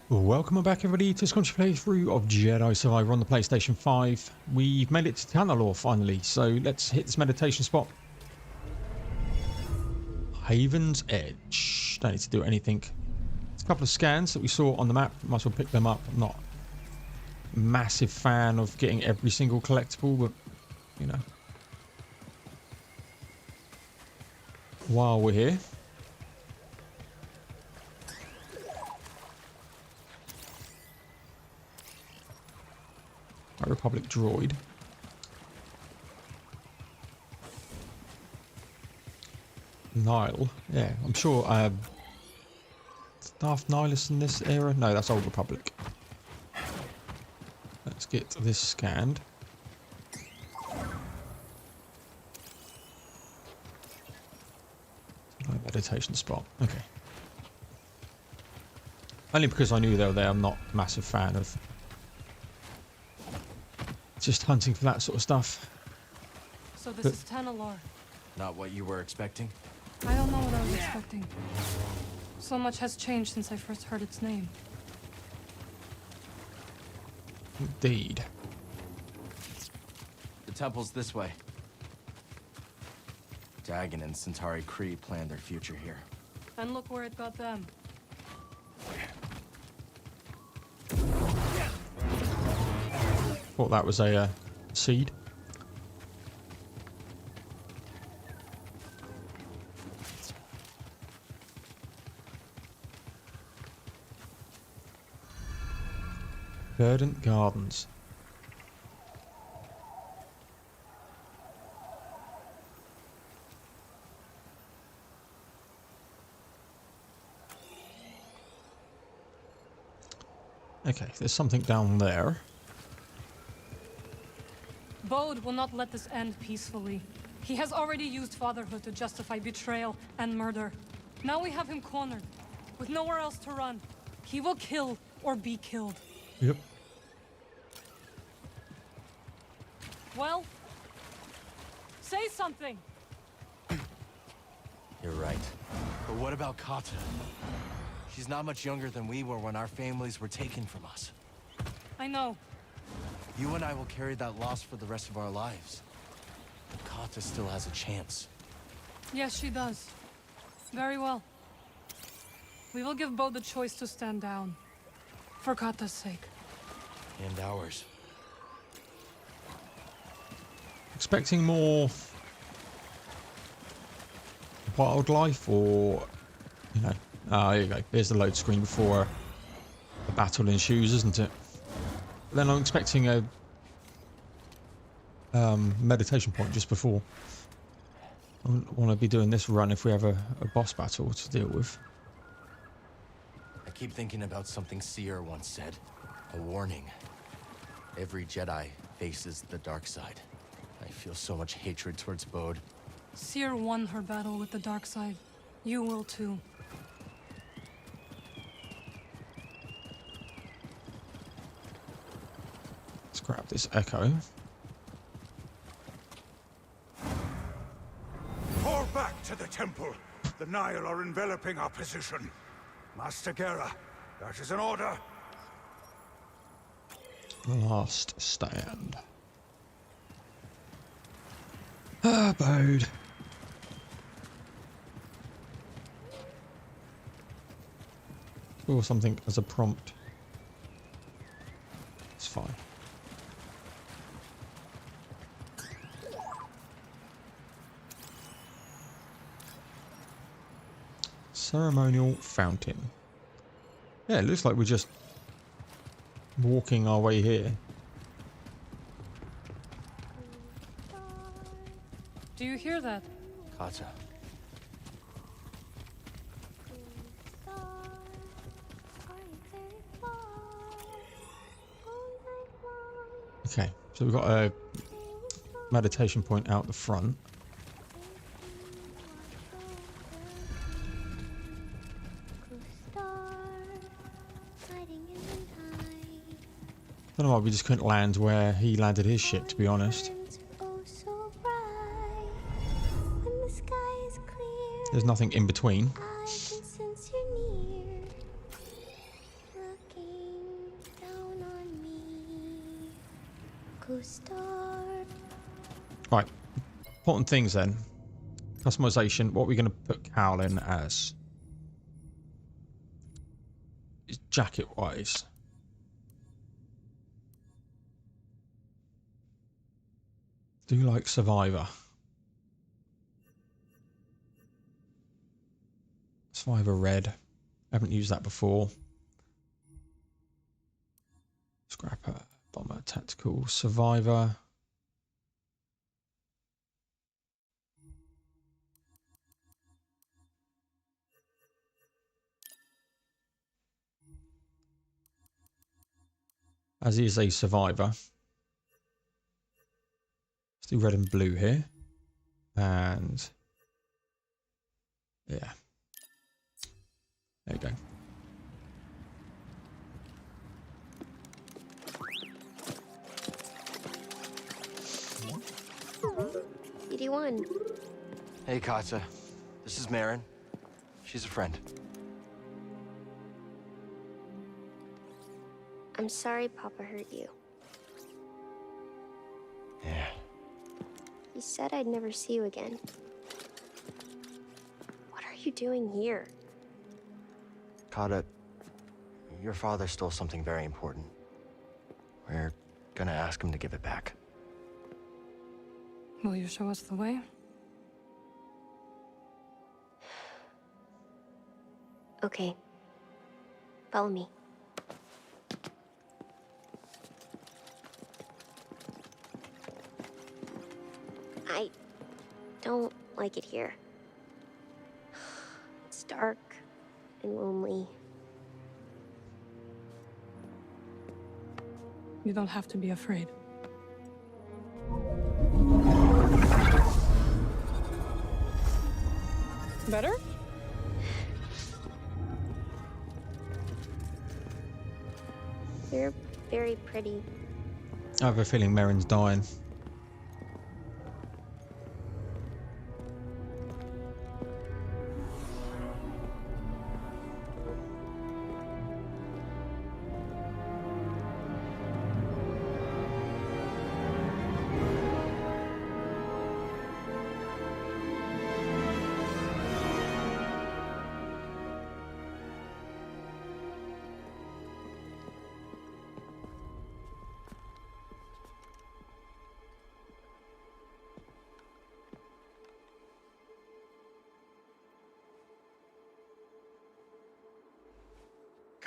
Welcome back everybody to this country playthrough of Jedi Survivor on the PlayStation 5. We've made it to Tanalorr finally, so let's hit this meditation spot. Haven's Edge. Don't need to do anything. There's a couple of scans that we saw on the map. Might as well pick them up. I'm not a massive fan of getting every single collectible, but you know. While we're here. Republic droid. Nile. Yeah, I'm sure Darth Nihilus in this era? No, that's Old Republic. Let's get this scanned. Meditation spot. Okay. Only because I knew they were there. I'm not a massive fan of just hunting for that sort of stuff. So this is Tanalorr. Not what you were expecting? I don't know what I was expecting. So much has changed since I first heard its name. Indeed. The temple's this way. Dagon and Centauri Kree planned their future here. And look where it got them. Thought that was a seed. Verdant Gardens. Okay, there's something down there. Bode will not let this end peacefully. He has already used fatherhood to justify betrayal and murder. Now we have him cornered, with nowhere else to run. He will kill or be killed. Yep. Well, say something. You're right. But what about Kata? She's not much younger than we were when our families were taken from us. I know. You and I will carry that loss for the rest of our lives. But Kata still has a chance. Yes, she does. Very well. We will give Bode the choice to stand down. For Kata's sake. And ours. Expecting more wildlife, or you know, there you go. There's the load screen before the battle ensues, isn't it? But then I'm expecting a meditation point just before. I wouldn't want to be doing this run if we have a boss battle to deal with. I keep thinking about something Seer once said. A warning. Every Jedi faces the dark side. I feel so much hatred towards Bode. Seer won her battle with the dark side. You will too. Let's grab this echo. Fall back to the temple. The Nile are enveloping our position. Master Gera, that is an order. Last stand. Ah, Bode. Or something as a prompt. It's fine. Ceremonial fountain. Yeah, it looks like we're just walking our way here. Do you hear that? Kata. Okay, so we've got a meditation point out the front. Don't know why we just couldn't land where he landed his ship, to be honest. There's nothing in between. to start. Right. Important things then. Customization. What are we going to put Cal in as? Jacket wise. Do you like Survivor? Survivor red. Haven't used that before. Scrapper, bomber, tactical, Survivor. As he is a Survivor. Let's do red and blue here. And yeah. There you go. BD1. Hey, Kata. This is Marin. She's a friend. I'm sorry Papa hurt you. Yeah. He said I'd never see you again. What are you doing here? Kata, your father stole something very important. We're gonna ask him to give it back. Will you show us the way? Okay. Follow me. I don't like it here. It's dark and lonely. You don't have to be afraid. Better? You're very pretty. I have a feeling Marin's dying.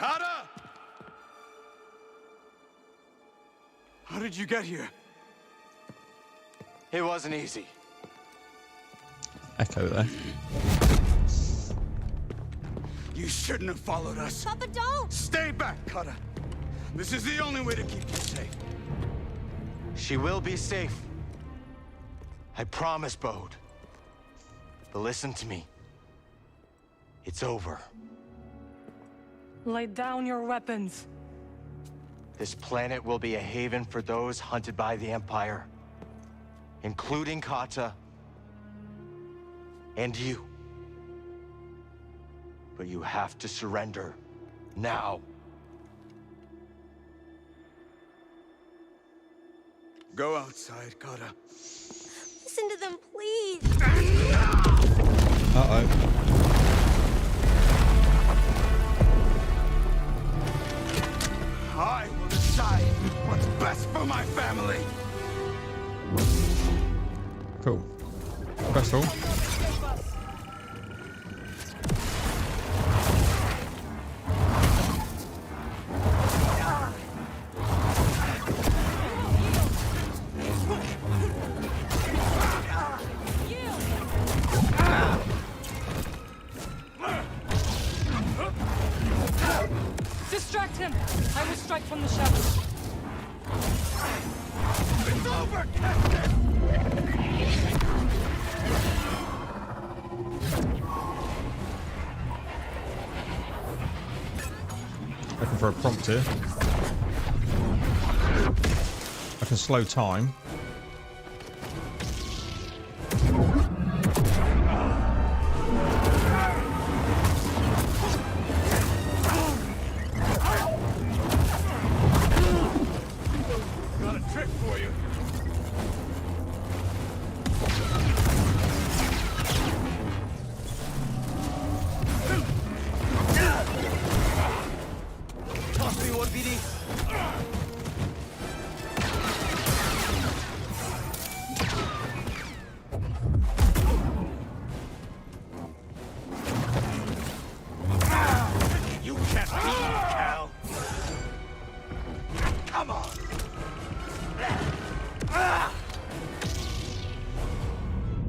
Kata! How did you get here? It wasn't easy. Echo there. You shouldn't have followed us. Papa, don't! Stay back, Kata. This is the only way to keep you safe. She will be safe. I promise, Bode. But listen to me. It's over. Lay down your weapons. This planet will be a haven for those hunted by the Empire, including Kata and you. But you have to surrender now. Go outside, Kata. Listen to them, please! Uh-oh. I will decide what's best for my family. Cool. First of all, Distract him! I will strike from the shadows. It's over, Kestis! looking for a prompt here. I can slow time. Got a trick for you.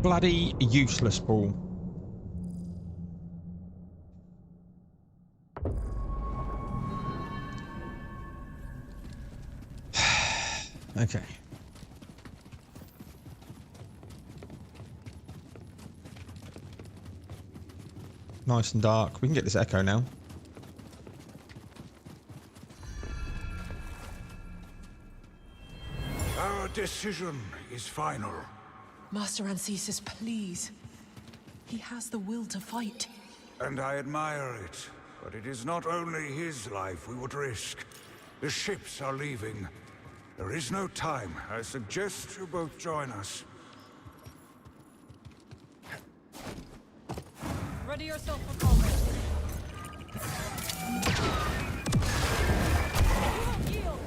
bloody useless ball. Okay. Nice and dark. We can get this echo now. Our decision is final. Master Ancesis, please. He has the will to fight. And I admire it. But it is not only his life we would risk. The ships are leaving. There is no time. I suggest you both join us. Ready yourself for combat. Yield.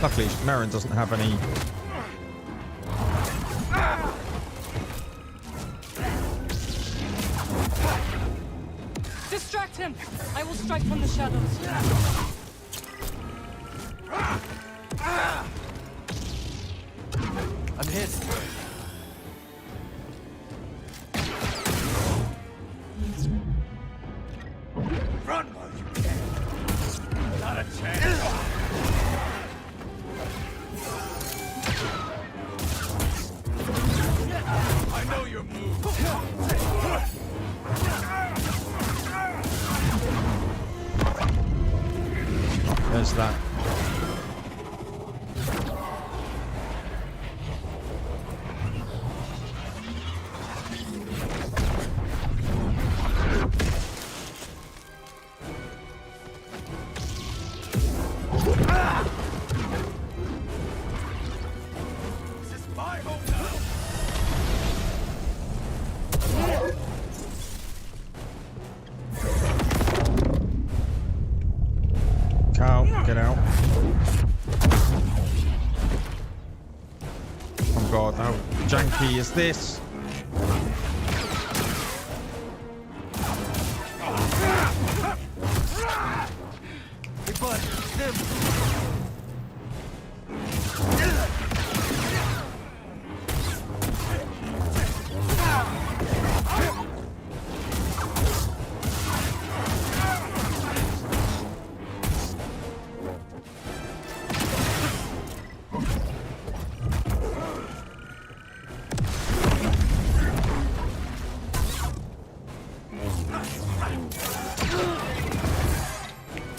Luckily, Merrin doesn't have any. Distract him! I will strike from the shadows. I'm hit. Run while you can. Not a chance. I know your move. There's that. This is my home now. Cal, get out. Oh god, how janky is this? Big bud, Sim.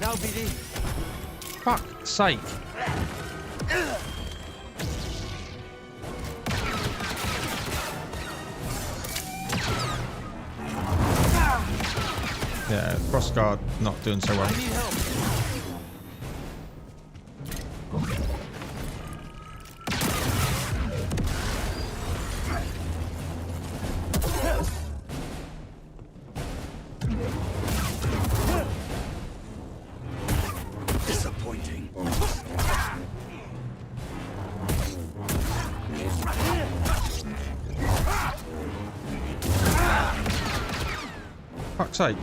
Now, BD. Fuck's sake. Yeah, crossguard not doing so well. I need help. Disappointing. Fuck's sake.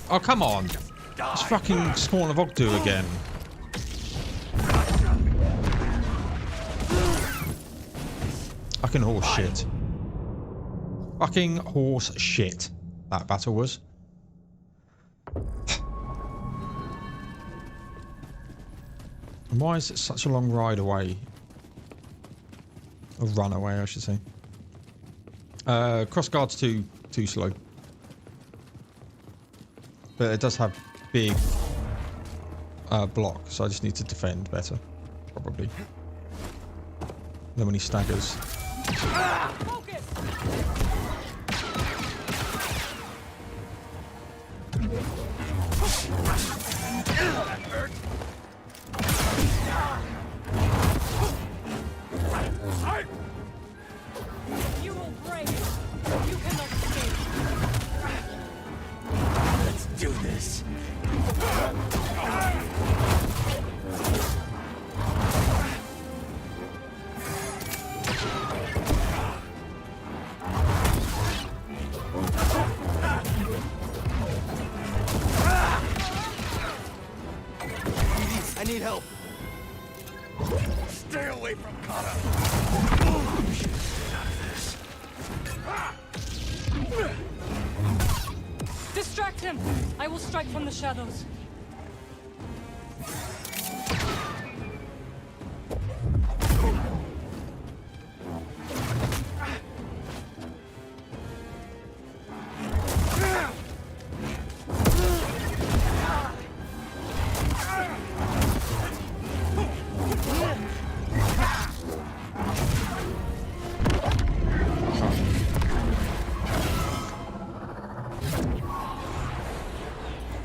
Oh, come on. It's fucking Spawn of Ogdu again. Fucking horse shit. Fucking horse shit. That battle was. And why is it such a long ride away? A run away, I should say. Crossguard's too slow. But it does have big block, so I just need to defend better, probably. Then when he staggers. Focus! You will break. You cannot escape. Let's do this. I need help. Stay away from Kata. Distract him. I will strike from the shadows.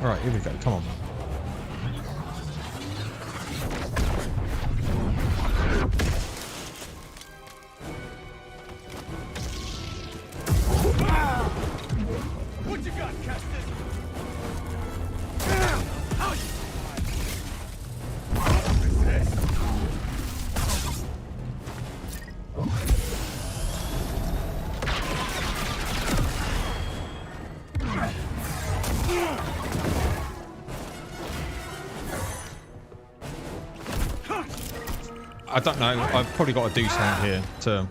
Alright, here we go. Come on. What you got, Kestis? I don't know. I've probably got to do something here to...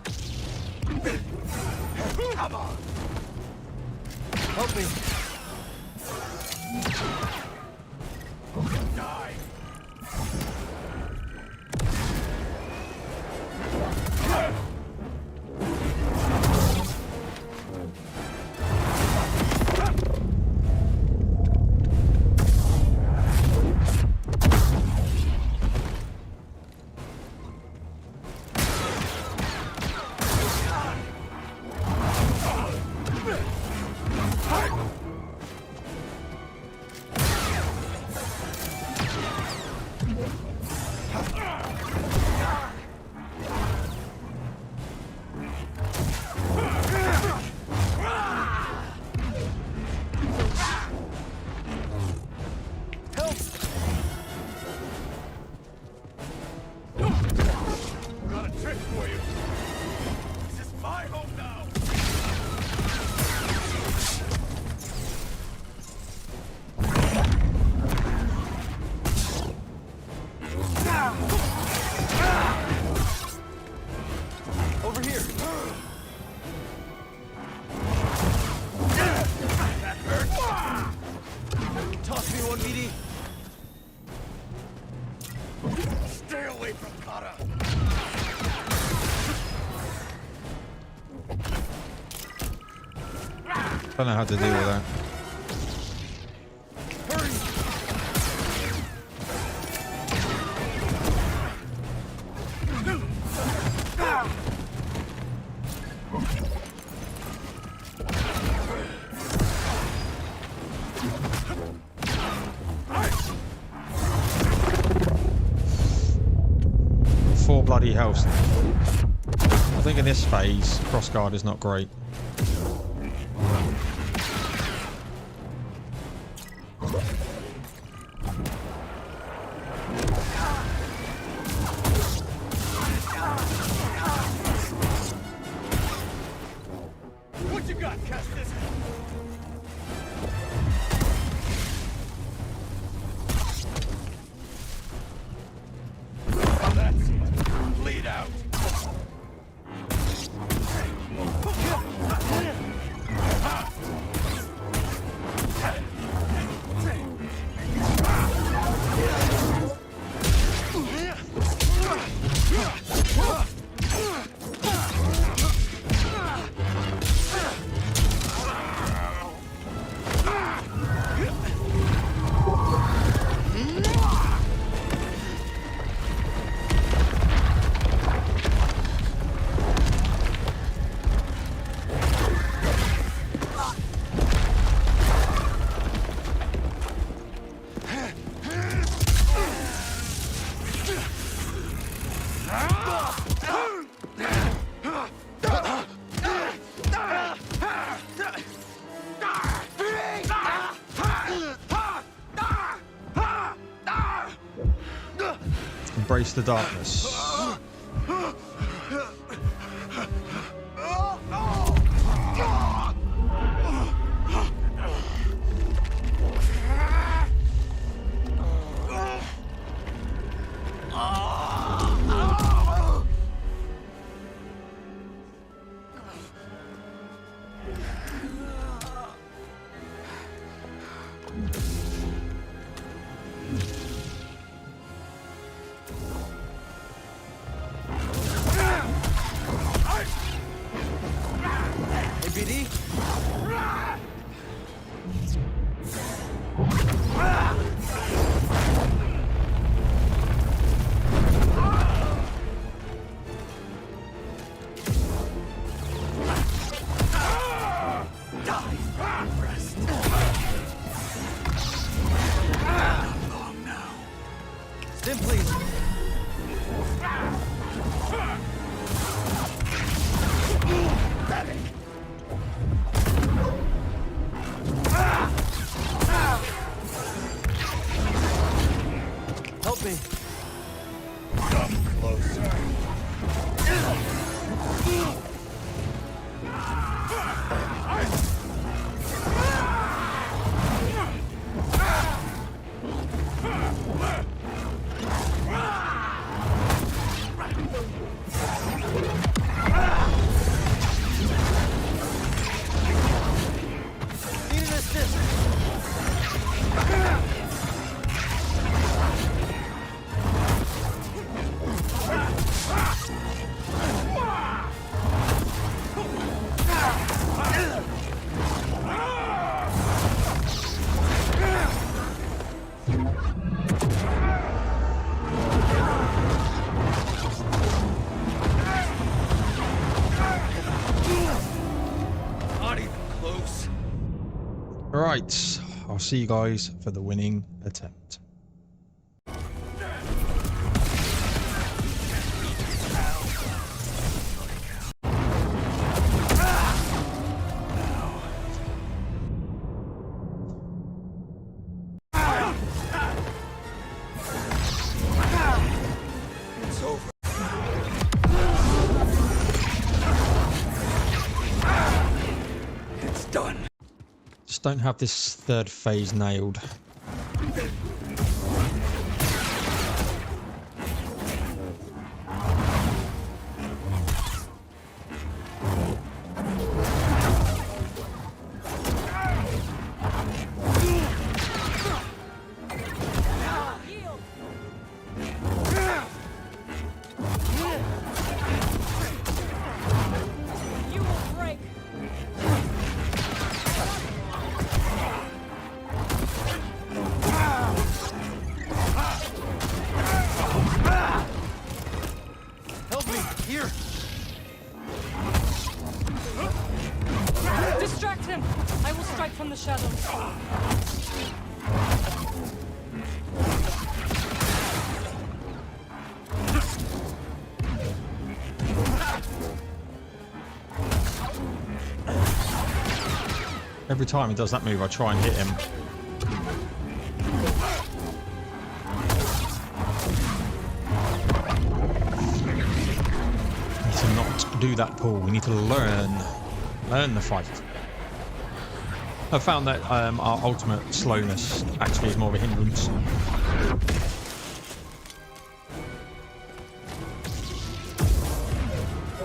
Come on. Help me. Die. Got a trick for you. This is my home now. Over here. That hurt. Toss me one, BD. Stay away from Kata. Don't know how to deal with that. Hurry. Four bloody health. I think in this phase, crossguard is not great. What you got, Kestis? That's it. Bleed out. embrace the darkness. Right, I'll see you guys for the winning attempt. Don't have this third phase nailed. Distract him! I will strike from the shadows. Every time he does that move, I try and hit him. To not do that, Paul. We need to learn the fight. I found that our ultimate slowness actually is more of a hindrance.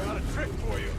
Got a trick for you.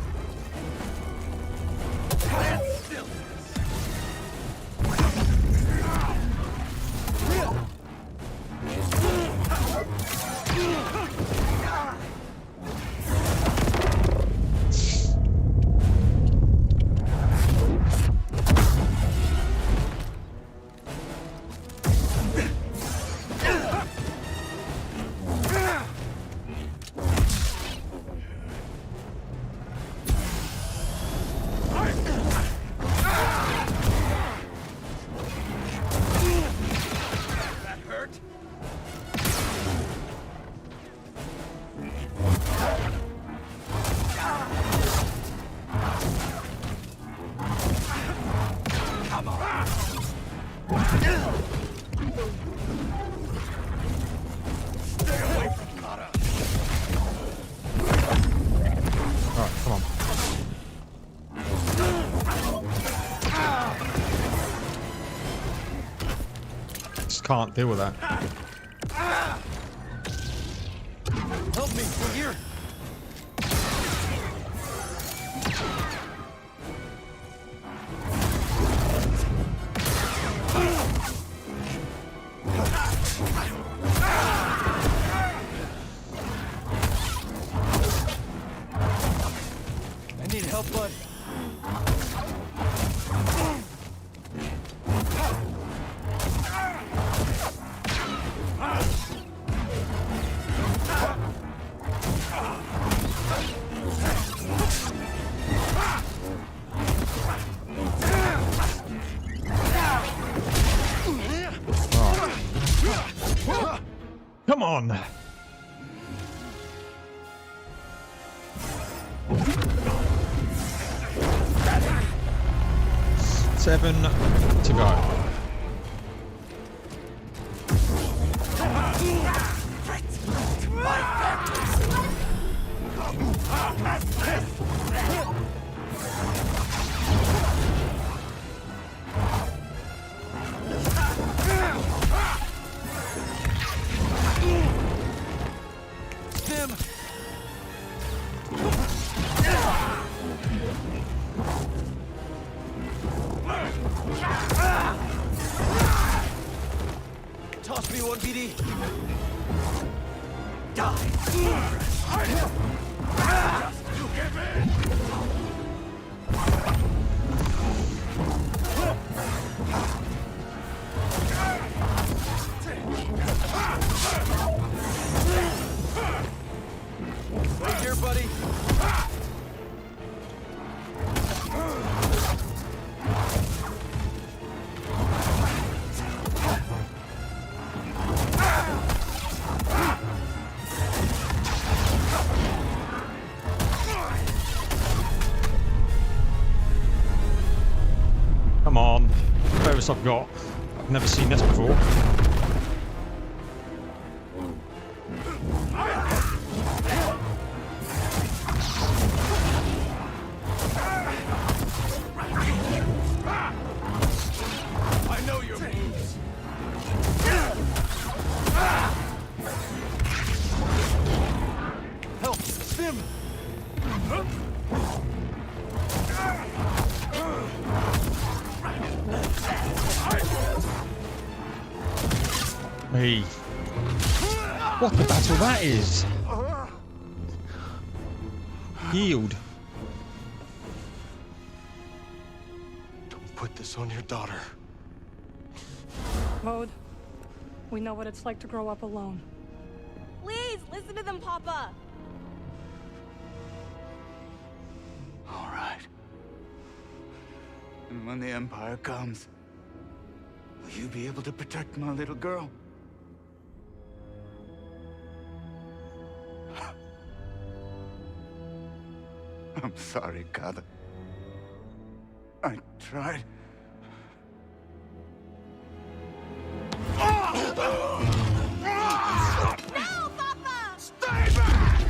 Just can't deal with that. Help me, we're here. I need help, bud. Come on. Seven to go. Toss me one, BD. Right here, buddy. Come on. Focus I've got. I've never seen this before. I know your moves. Help! Stim! Hey. What the battle that is? Yield. Don't put this on your daughter. Mode, we know what it's like to grow up alone. Please, listen to them, Papa. All right. And when the Empire comes, will you be able to protect my little girl? I'm sorry, Kada. I tried. No, Papa! Stay back!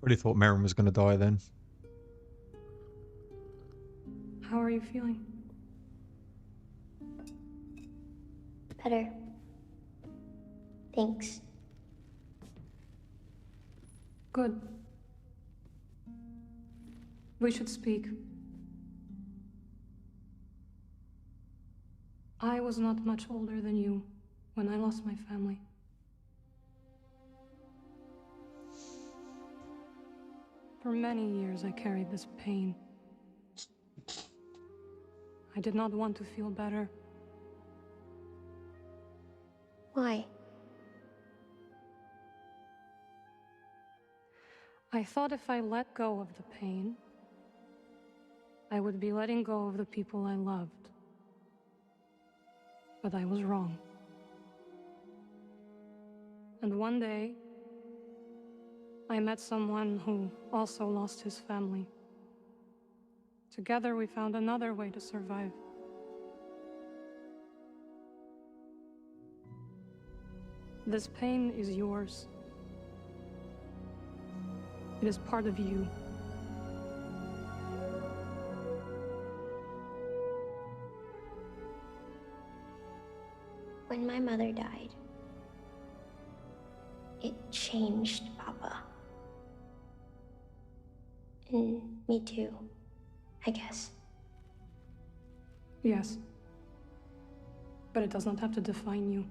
Really thought Merrin was going to die then. How are you feeling? Better. Thanks. Good. We should speak. I was not much older than you when I lost my family. For many years I carried this pain. I did not want to feel better. Why? I thought if I let go of the pain, I would be letting go of the people I loved. But I was wrong. And one day, I met someone who also lost his family. Together we found another way to survive. This pain is yours. It is part of you. When my mother died, it changed Papa. And me too, I guess. Yes. But it does not have to define you.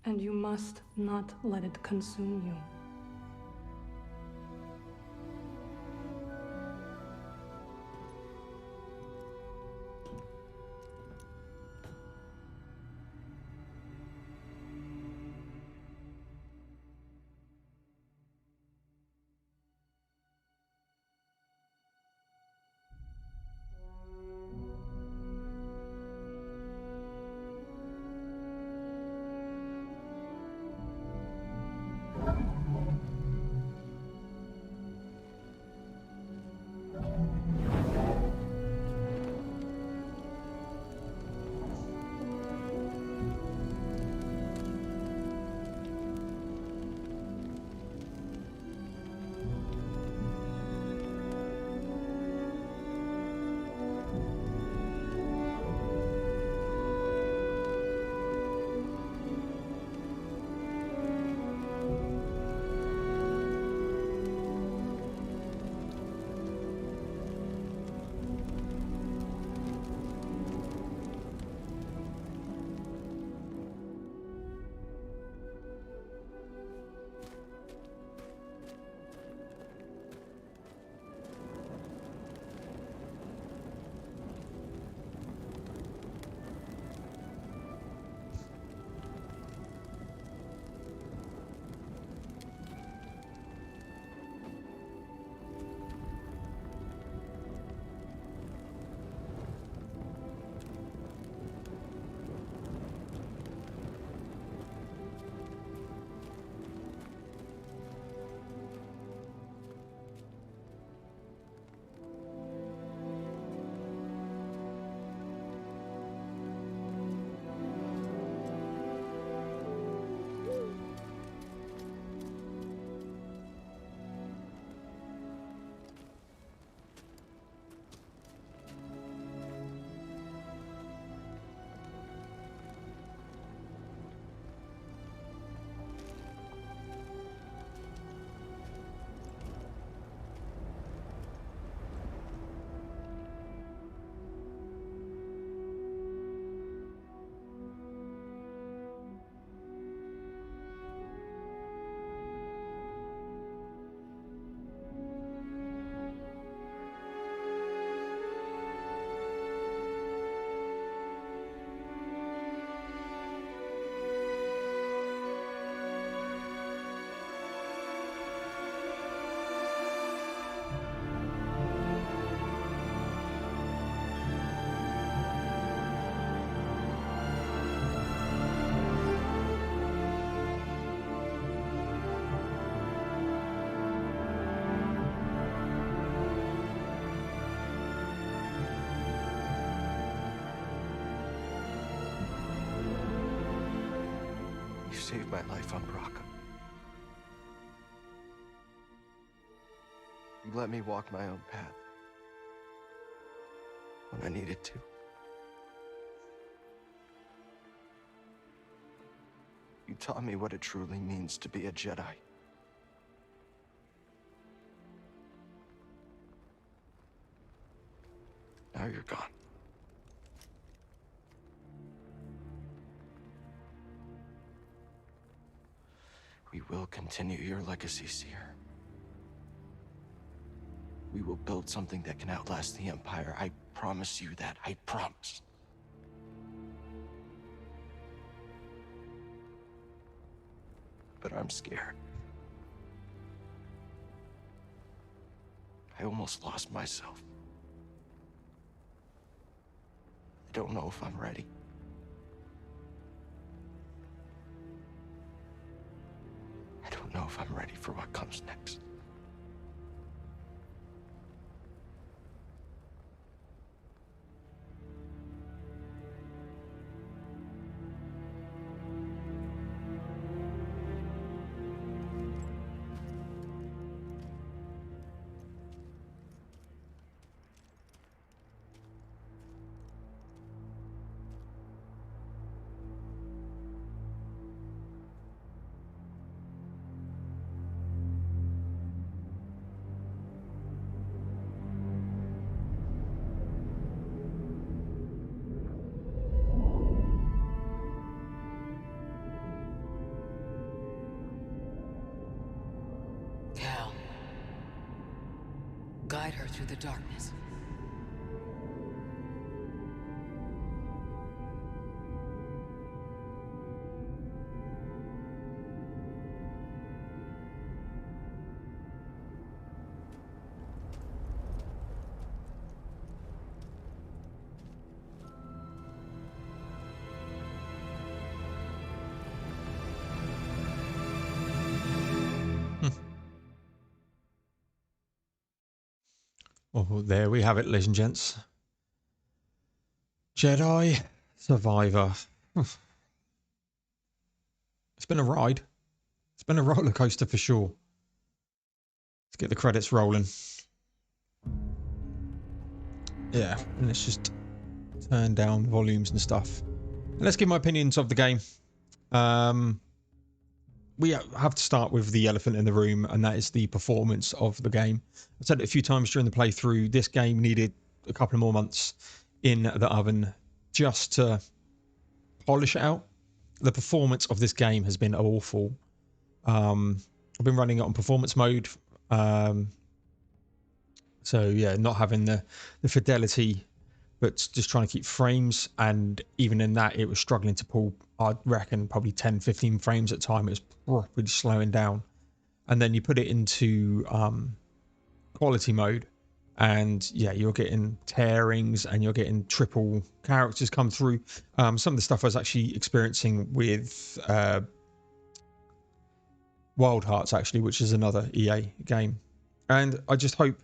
And you must not let it consume you. saved my life on Bracca. You let me walk my own path when I needed to. You taught me what it truly means to be a Jedi. Now you're gone. We will continue your legacy, Seer. We will build something that can outlast the Empire. I promise you that. I promise. But I'm scared. I almost lost myself. I don't know if I'm ready. I don't know if I'm ready for what comes next. Cal. Guide her through the darkness. Oh, there we have it, ladies and gents. Jedi Survivor. It's been a ride. It's been a roller coaster for sure. Let's get the credits rolling. Yeah, and let's just turn down volumes and stuff. And let's give my opinions of the game. We have to start with the elephant in the room, and that is the performance of the game. I've said it a few times during the playthrough. This game needed a couple of more months in the oven just to polish it out. The performance of this game has been awful. I've been running it on performance mode. So yeah, not having the fidelity, but just trying to keep frames. And even in that, it was struggling to pull, I reckon, probably 10, 15 frames at a time. It was properly slowing down. And then you put it into quality mode, and yeah, you're getting tearings and you're getting triple characters come through. Some of the stuff I was actually experiencing with Wild Hearts, actually, which is another EA game. And I just hope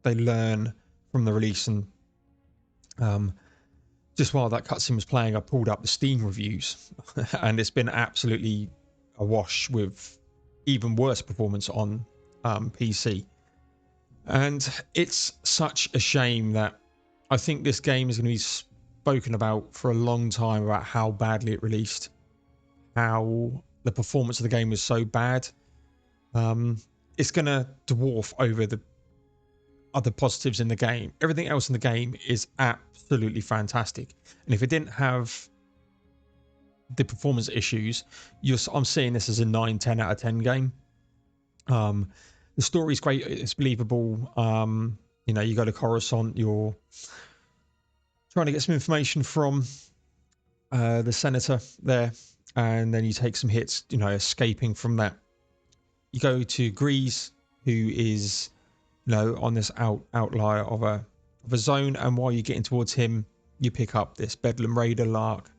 they learn from the release. And just while that cutscene was playing, I pulled up the Steam reviews, and it's been absolutely a wash with even worse performance on PC. And it's such a shame that I think this game is going to be spoken about for a long time about how badly it released, how the performance of the game was so bad. It's going to dwarf over the other positives in the game. Everything else in the game is absolutely fantastic, and if it didn't have the performance issues, I'm seeing this as a 9, 10 out of 10 game. The story's great, it's believable. You know, you go to Coruscant, you're trying to get some information from the senator there, and then you take some hits, you know, escaping from that. You go to Grease, who is, you know, on this outlier of a zone, and while you're getting towards him, you pick up this Bedlam Raider lark,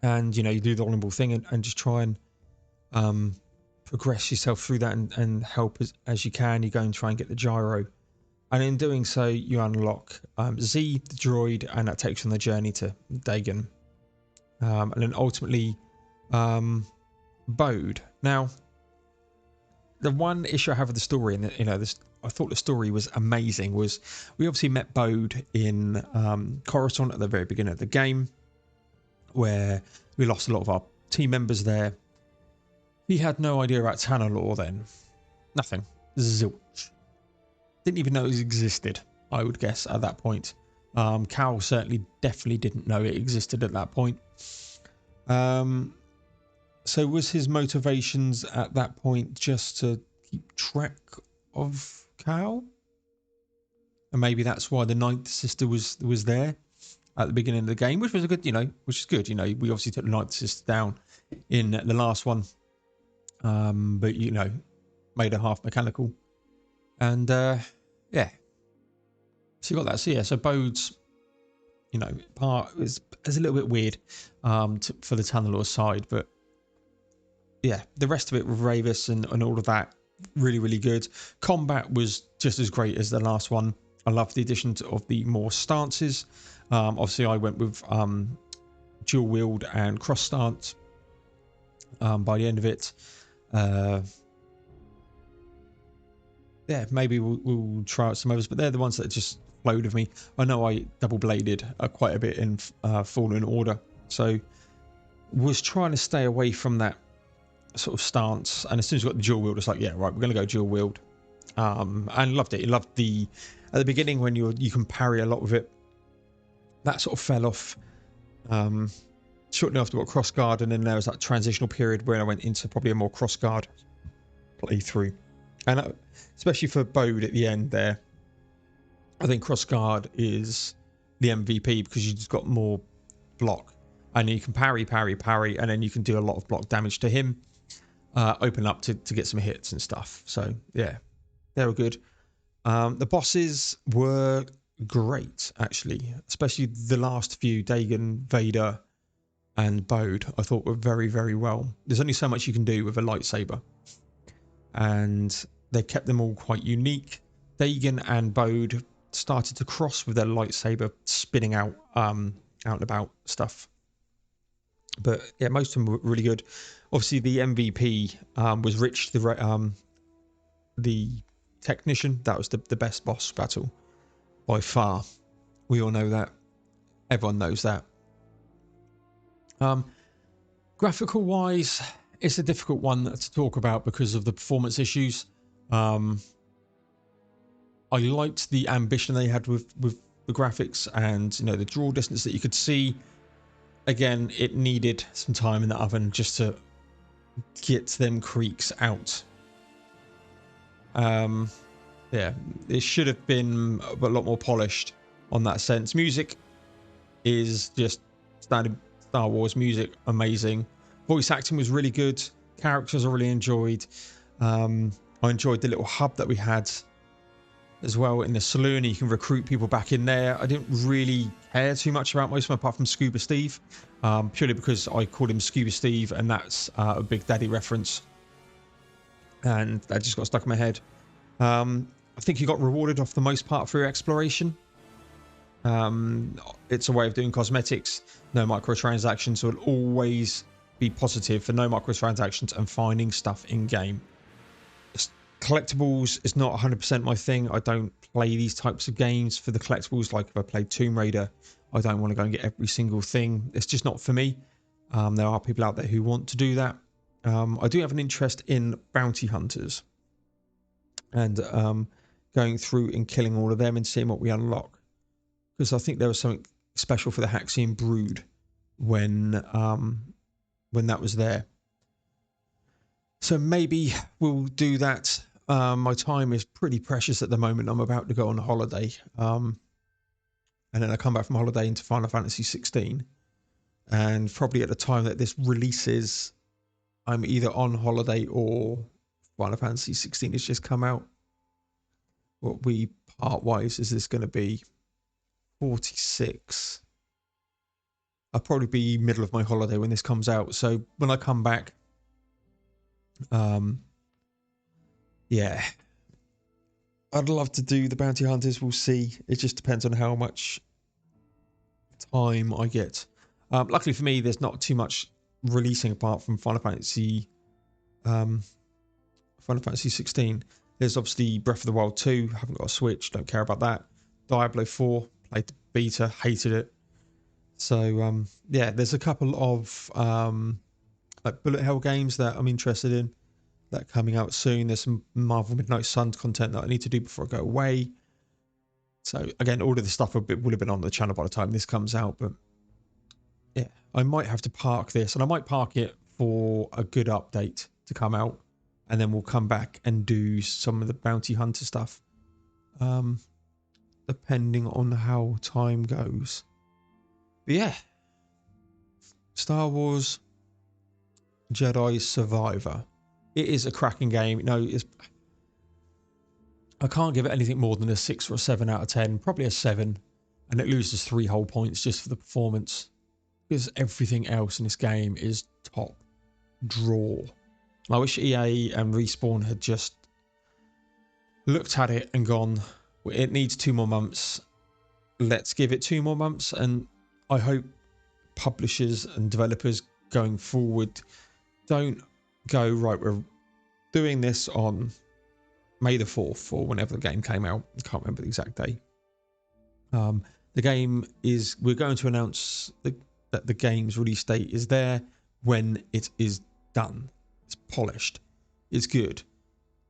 and you know, you do the honourable thing and just try and progress yourself through that and help as you can. You go and try and get the gyro, and in doing so, you unlock Z, the droid, and that takes you on the journey to Dagon, and then ultimately Bode. Now, the one issue I have with the story, and you know, I thought the story was amazing, was we obviously met Bode in Coruscant at the very beginning of the game, where we lost a lot of our team members there. He had no idea about Tanalor then. Nothing. Zilch. Didn't even know it existed, I would guess, at that point. Cal certainly definitely didn't know it existed at that point. So was his motivations at that point just to keep track of Cal? And maybe that's why the Ninth Sister was there at the beginning of the game, which was a good, which is good. We obviously took the Ninth Sister down in the last one, but made her half mechanical, and yeah. So you got that. So yeah, so Bode's, part is a little bit weird for the Tanalor side, but yeah, the rest of it with Ravis and all of that, really, really good. Combat was just as great as the last one. I love the addition of the more stances. Obviously, I went with dual wield and cross stance by the end of it. Yeah, maybe we'll try out some others, but they're the ones that just flowed with me. I know I double bladed quite a bit in Fallen Order, so was trying to stay away from that sort of stance. And as soon as we got the dual wield, it's like, yeah, right, we're going to go dual wield. And loved it. Loved at the beginning when you can parry a lot with it. That sort of fell off shortly after I got cross guard, and then there was that transitional period where I went into probably a more cross guard playthrough. And especially for Bode at the end there, I think cross guard is the MVP because you just got more block, and you can parry, and then you can do a lot of block damage to him, open up to get some hits and stuff. So yeah, they were good. The bosses were great, actually, especially the last few, Dagon, Vader, and Bode, I thought were very, very well. There's only so much you can do with a lightsaber, and they kept them all quite unique. Dagon and Bode started to cross with their lightsaber spinning out and about stuff. But yeah, most of them were really good. Obviously, the MVP was Rich, the technician. That was the best boss battle by far. We all know that. Everyone knows that. Graphical wise, it's a difficult one to talk about because of the performance issues. I liked the ambition they had with the graphics and the draw distance that you could see. Again, it needed some time in the oven just to get them creaks out. Yeah, it should have been a lot more polished on that sense. Music is just standard Star Wars music, amazing. Voice acting was really good. Characters I really enjoyed. I enjoyed the little hub that we had as well in the saloon. You can recruit people back in there. I didn't really care too much about most of them apart from Scuba Steve, purely because I called him Scuba Steve, and that's a Big Daddy reference, and that just got stuck in my head. I think you got rewarded off the most part for your exploration. It's a way of doing cosmetics. No microtransactions, so it'll always be positive for no microtransactions and finding stuff in game. Collectibles is not 100% my thing. I don't play these types of games for the collectibles. Like if I played Tomb Raider, I don't want to go and get every single thing. It's just not for me. There are people out there who want to do that. I do have an interest in bounty hunters and going through and killing all of them and seeing what we unlock, because I think there was something special for the Haxian Brood when that was there. So maybe we'll do that. My time is pretty precious at the moment. I'm about to go on holiday, and then I come back from holiday into Final Fantasy 16, and probably at the time that this releases, I'm either on holiday or Final Fantasy 16 has just come out. What part wise is this going to be? 46. I'll probably be middle of my holiday when this comes out. So when I come back, yeah, I'd love to do the bounty hunters. We'll see. It just depends on how much time I get. Luckily for me, there's not too much releasing apart from Final Fantasy 16. There's obviously Breath of the Wild 2. Haven't got a Switch. Don't care about that. Diablo 4. Played the beta. Hated it. So yeah, there's a couple of like bullet hell games that I'm interested in that are coming out soon. There's some Marvel Midnight Suns content that I need to do before I go away. So again, all of this stuff will have been on the channel by the time this comes out. But yeah, I might have to park this, and I might park it for a good update to come out, and then we'll come back and do some of the bounty hunter stuff, depending on how time goes. But yeah, Star Wars Jedi Survivor. It is a cracking game. No, I can't give it anything more than a 6 or a 7 out of 10. Probably a 7, and it loses 3 whole points just for the performance, because everything else in this game is top draw. I wish EA and Respawn had just looked at it and gone, it needs 2 more months. Let's give it 2 more months. And I hope publishers and developers going forward don't go, right, we're doing this on May the 4th or whenever the game came out. I can't remember the exact date. The game is, we're going to announce that the game's release date is there when it is done. It's polished. It's good.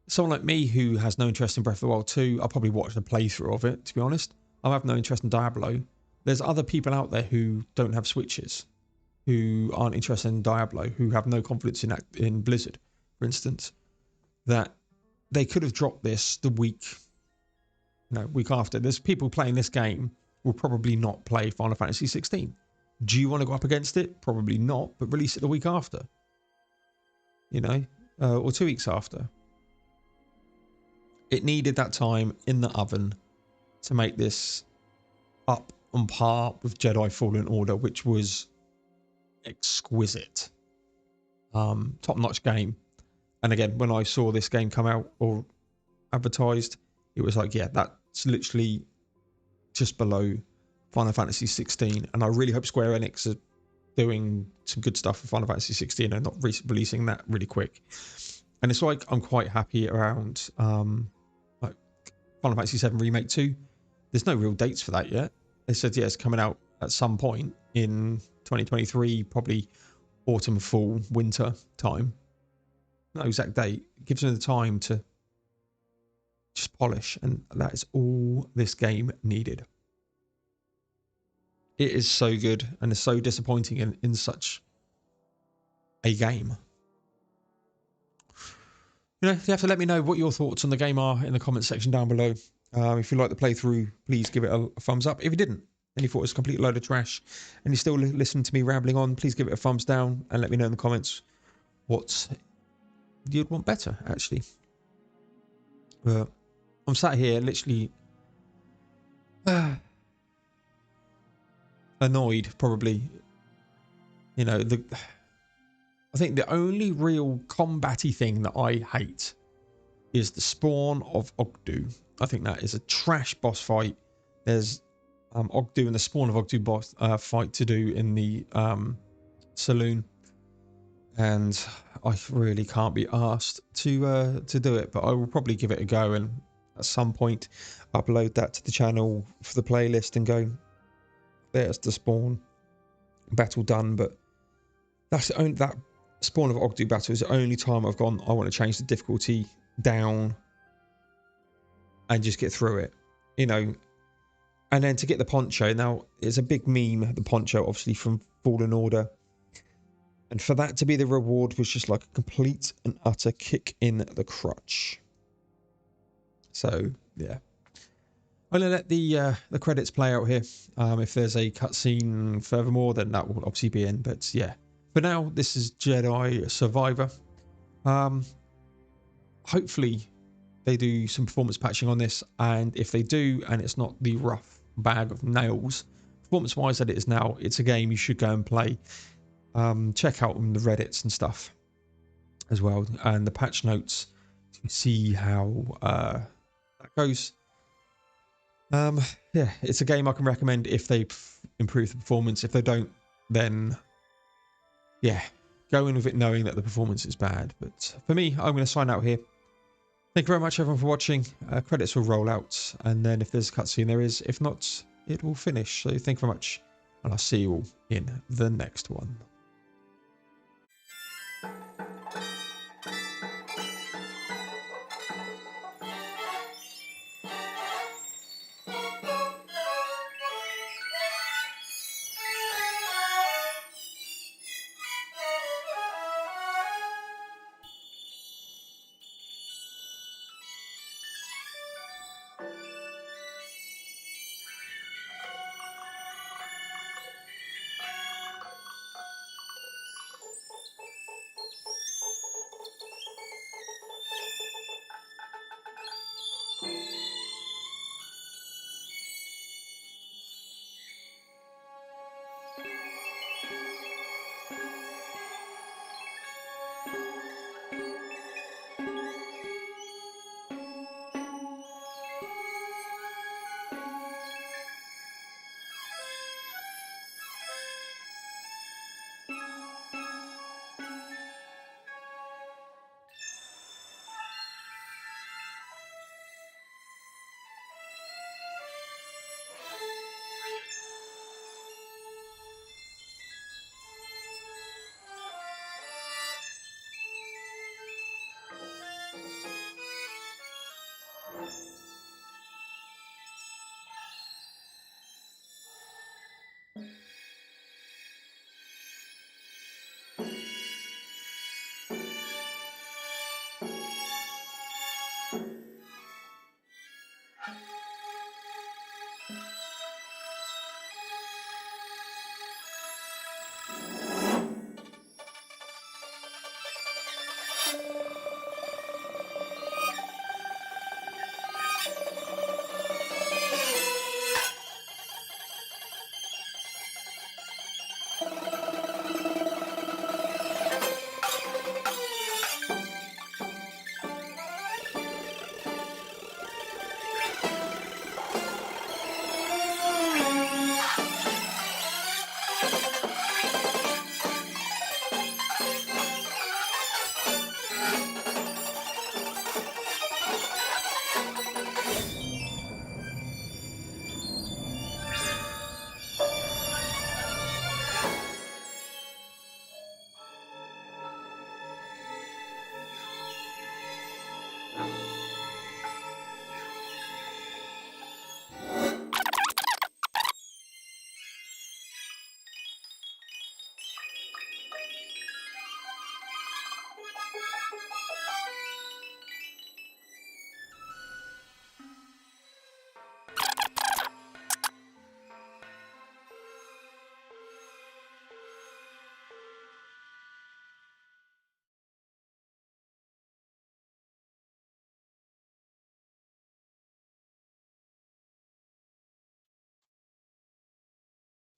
Someone like me who has no interest in Breath of the Wild 2, I'll probably watch the playthrough of it, to be honest. I have no interest in Diablo. There's other people out there who don't have Switches, who aren't interested in Diablo, who have no confidence in Blizzard, for instance, that they could have dropped this the week after. There's people playing this game will probably not play Final Fantasy 16. Do you want to go up against it? Probably not, but release it the week after. Or 2 weeks after. It needed that time in the oven to make this up on par with Jedi Fallen Order, which was exquisite. Top-notch game. And again, when I saw this game come out or advertised, it was like, yeah, that's literally just below Final Fantasy 16. And I really hope Square Enix are doing some good stuff for Final Fantasy 16 and not releasing that really quick. And it's like I'm quite happy around like Final Fantasy 7 Remake 2. There's no real dates for that yet. They said, yeah, it's coming out at some point in 2023, probably autumn, fall, winter time. No exact date. It gives them the time to just polish, and that is all this game needed. It is so good, and it's so disappointing in such a game. You have to let me know what your thoughts on the game are in the comment section down below. If you like the playthrough, please give it a thumbs up. If you didn't, and you thought it was a complete load of trash, and you still listen to me rambling on, please give it a thumbs down and let me know in the comments what you'd want better, actually. I'm sat here literally annoyed, probably. I think the only real combat-y thing that I hate is the spawn of Ogdu. I think that is a trash boss fight. There's Ogdu and the spawn of Ogdu boss fight to do in the saloon, and I really can't be asked to do it, but I will probably give it a go and at some point upload that to the channel for the playlist and go, there's the spawn battle done. But that's the only, that spawn of Ogdu battle is the only time I've gone, I want to change the difficulty down and just get through it, and then to get the poncho. Now, it's a big meme, the poncho, obviously from Fallen Order, and for that to be the reward was just like a complete and utter kick in the crotch. So yeah, I'm gonna let the credits play out here. If there's a cutscene furthermore, then that will obviously be in. But yeah, for now, this is Jedi Survivor. Hopefully they do some performance patching on this, and if they do, and it's not the rough bag of nails performance wise that it is now, it's a game you should go and play. Check out on the Reddits and stuff as well, and the patch notes to see how that goes. Yeah, it's a game I can recommend if they improve the performance. If they don't, then yeah, go in with it knowing that the performance is bad. But for me, I'm going to sign out here. Thank you very much, everyone, for watching. Credits will roll out, and then if there's a cutscene, there is. If not, it will finish. So thank you very much, and I'll see you all in the next one.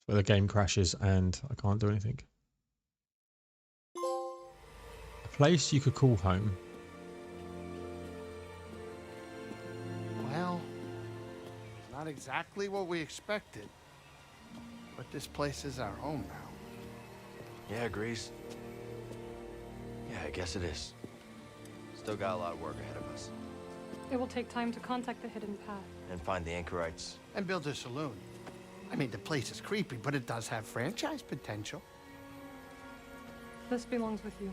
Where the game crashes and I can't do anything. A place you could call home. Well, not exactly what we expected. But this place is our home now. Yeah, Grease. Yeah, I guess it is. Still got a lot of work ahead of us. It will take time to contact the hidden path. And find the anchorites. And build a saloon. I mean, the place is creepy, but it does have franchise potential. This belongs with you.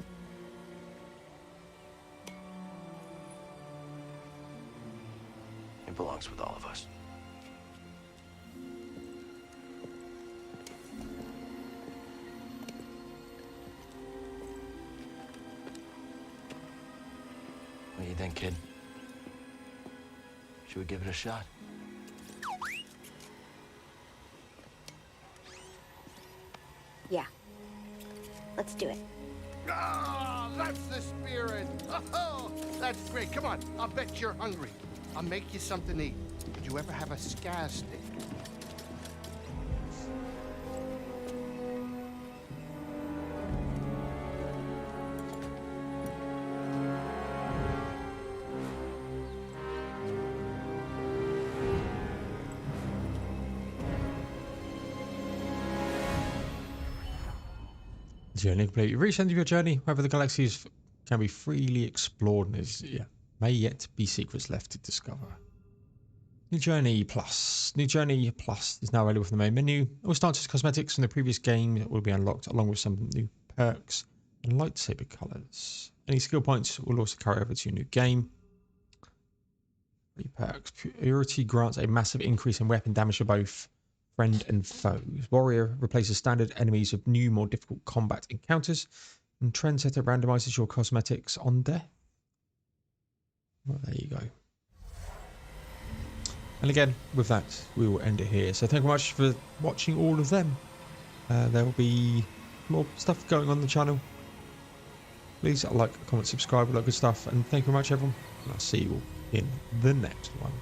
It belongs with all of us. What do you think, kid? Should we give it a shot? Yeah. Let's do it. Ah, that's the spirit. Oh, that's great. Come on, I'll bet you're hungry. I'll make you something to eat. Did you ever have a scare stick? Journey complete. You've reached the end of your journey. However, the galaxies can be freely explored and may yet be secrets left to discover. New Journey Plus. New Journey Plus is now available from the main menu. All starters cosmetics from the previous game will be unlocked, along with some new perks and lightsaber colours. Any skill points will also carry over to your new game. Free perks. Purity grants a massive increase in weapon damage for both friend and foes. Warrior replaces standard enemies with new, more difficult combat encounters. And Trendsetter randomizes your cosmetics on death. Well, there you go. And again, with that, we will end it here. So thank you much for watching all of them. There will be more stuff going on the channel. Please like, comment, subscribe, all that good stuff. And thank you very much, everyone. And I'll see you all in the next one.